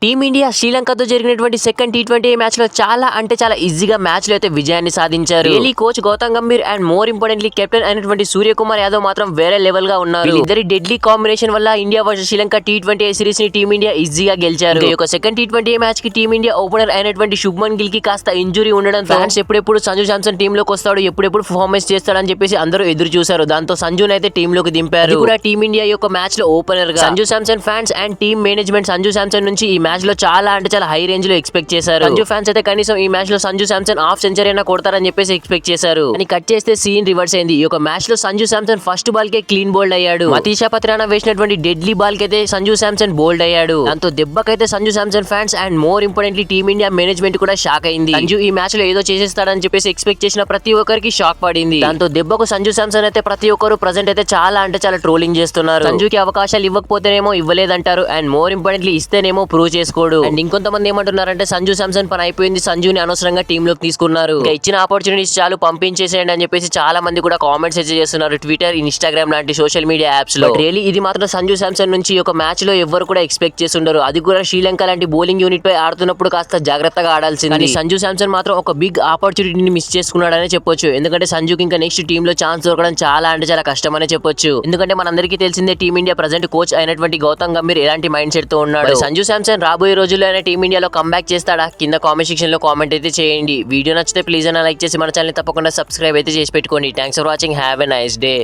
Team India శ్రీలంకతో జరిగినటువంటి second టీ20 మ్యాచ్ లో చాలా ఈజీగా మ్యాచ్ లో అయితే విజయాన్ని సాధించారు. Delhi coach Gautam Gambhir and more importantly captain అయినటువంటి సూర్యకుమార్ యాదవ్ మాత్రం వేరే లెవెల్ గా ఉన్నారు. ఇద్దరి డెడ్లీ కాంబినేషన్ వల్ల ఇండియా వర్సెస్ శ్రీలంక టీ20 సిరీస్ ని టీమిండియా ఈజీగా గెలిచారు. ఈ యొక్క సెకండ్ టీ20 మ్యాచ్ కి టీమిండియా ఓపెనర్ అయినటువంటి శుభ్మన్ గిల్ కి కాస్త ఇంజురీ ఉండడం ఫ్యాన్స్ ఎప్పుడెప్పుడు సంజు శాంసన్ టీమ్ లోకి వస్తాడు, ఎప్పుడెప్పుడు పర్ఫార్మెన్స్ చేస్తాడని చెప్పేసి అందరూ ఎదురు చూశారు. దాంతో సంజున్ అయితే టీమ్ లోకి దింపారు. ఇది కూడా టీమిండియా యొక్క మ్యాచ్ లో ఓపెనర్ గా Sanju Samson fans and team management Sanju Samson నుంచి ఈ మ్యాచ్ లో చాలా హై రేంజ్ లో ఎక్స్పెక్ట్ చేశారు. సంజు ఫ్యాన్స్ అయితే కనీసం ఈ మ్యాచ్ లో సంజు శాంసన్ హాఫ్ సెంచరీ అయినా కొడతారని చెప్పేసి ఎక్స్పెక్ట్ చేశారు. అని కట్ చేస్తే సీన్ రివర్స్ అయింది. ఈ యొక్క మ్యాచ్ లో సంజు శాంసన్ ఫస్ట్ బాల్ కే క్లీన్ బౌల్డ్ అయ్యాడు. మతీషా పత్రానా వేసినటువంటి డెడ్లీ బాల్ కి అయితే సంజు శాంసన్ బౌల్డ్ అయ్యాడు. దాంతో దెబ్బకైతే Sanju Samson fans and more importantly Team India management కూడా షాక్ అయింది. సంజు ఈ మ్యాచ్ లో ఏదో చేసేస్తాడని చెప్పేసి ఎక్స్పెక్ట్ చేసిన ప్రతి ఒక్కరికి షాక్ పడింది. దాంతో దెబ్బకు సంజు శాంసన్ అయితే ప్రతి ఒక్కరు ప్రెజెంట్ అయితే చాలా ట్రోలింగ్ చేస్తున్నారు. సంజుకి అవకాశాలు ఇవ్వకపోతేనేమో ఇవ్వలేదంటారు అండ్ మోర్ ఇంపార్టెంట్లీ ఇస్తేనేమో ప్రూవ్ చేసుకోడు. అండ్ ఇంకొంతమంది ఏమంటున్నారంటే సంజు శాంసన్ పని అయిపోయింది, సంజుని అనవసరంగా టీమ్ లోకి తీసుకున్నారు, ఇంకా ఇచ్చిన ఆపర్చునిటీస్ చాలు పంపించేసేయండి అని చెప్పేసి చాలా మంది కూడా కామెంట్స్ అయితే చేస్తున్నారు ట్విట్టర్, ఇన్స్టాగ్రామ్ లాంటి సోషల్ మీడియా యాప్స్ లో. రియల్లీ ఇది మాత్రం సంజు శాంసన్ నుంచి ఒక మ్యాచ్ లో ఎవ్వరు కూడా ఎక్స్పెక్ట్ చేస్తుండరు. అది కూడా శ్రీలంక లాంటి బౌలింగ్ యూనిట్ పై ఆడుతున్నప్పుడు కాస్త జాగ్రత్తగా ఆడాల్సింది. సంజు శాంసన్ మాత్రం ఒక బిగ్ ఆపర్చునిటీని మిస్ చేసుకున్నాడనే చెప్పొచ్చు. ఎందుకంటే సంజుకి ఇంకా నెక్స్ట్ టీమ్ లో ఛాన్స్ దొరకడం చాలా కష్టమనే చెప్పొచ్చు. ఎందుకంటే మనందరికీ తెలిసిందే టీమిండియా ప్రజెంట్ కోచ్ అయినటువంటి గౌతమ్ గంభీర్ ఎలాంటి మైండ్ సెట్ తో ఉన్నాడు. సంజు శాంసన్ రాబోయే రోజుల్లో టీమిండియాలో కంబ్యాక్ చేస్తాడా? కింద కామెంట్ సెక్షన్ లో కామెంట్ అయితే చేయండి. వీడియో నచ్చితే ప్లీజ్ లైక్ చేసి మన ఛానల్ తప్పకుండా సబ్స్క్రైబ్ అయితే చేసి పెట్టుకోండి. Thanks for watching. Have a nice day.